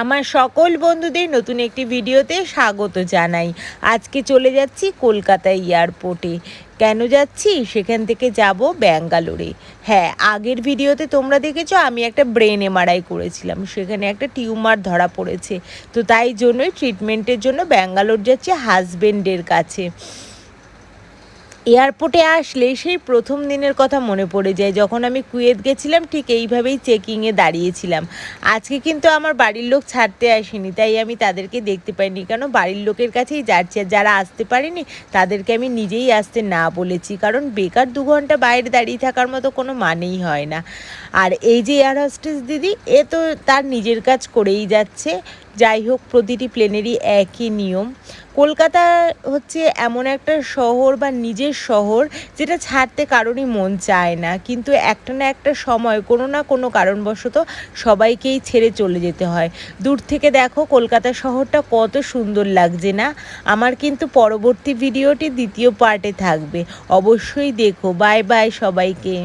আমার সকল বন্ধুদের নতুন একটি ভিডিওতে স্বাগত জানাই। আজকে চলে যাচ্ছি কলকাতা এয়ারপোর্টে। কেন যাচ্ছি? সেখান থেকে যাব ব্যাঙ্গালোরে। হ্যাঁ, আগের ভিডিওতে তোমরা দেখেছো আমি একটা ব্রেন এমআরআই করেছিলাম, সেখানে একটা টিউমার ধরা পড়েছে। তো তাই জন্যই ট্রিটমেন্টের জন্য ব্যাঙ্গালোর যাচ্ছি হাজবেন্ডের কাছে। এয়ারপোর্টে আসলে সেই প্রথম দিনের কথা মনে পড়ে যায়, যখন আমি কুয়েত গেছিলাম ঠিক এইভাবেই চেকিংয়ে দাঁড়িয়েছিলাম। আজকে কিন্তু আমার বাড়ির লোক ছাড়তে আসেনি, তাই আমি তাদেরকে দেখতে পাইনি, কেন বাড়ির লোকের কাছেই যাচ্ছি। আর যারা আসতে পারেনি তাদেরকে আমি নিজেই আসতে না বলেছি, কারণ বেকার 2 ঘন্টা বাইরে দাঁড়িয়ে থাকার মতো কোনো মানেই হয় না। আর এই যে এয়ার হোস্টেস দিদি, এ তো তার নিজের কাজ করেই যাচ্ছে। যাই হোক, প্রতিটি প্লেনেরই একই নিয়ম। কলকাতা হচ্ছে এমন একটা শহর বা নিজের শহর যেটা ছাড়তে কারোরই মন চায় না, কিন্তু একটা না একটা সময় কোনো না কোনো কারণবশত সবাইকেই ছেড়ে চলে যেতে হয়। দূর থেকে দেখো কলকাতা শহরটা কত সুন্দর লাগছে না? আমার কিন্তু পরবর্তী ভিডিওটি দ্বিতীয় পার্টে থাকবে, অবশ্যই দেখো। বাই বাই সবাইকে।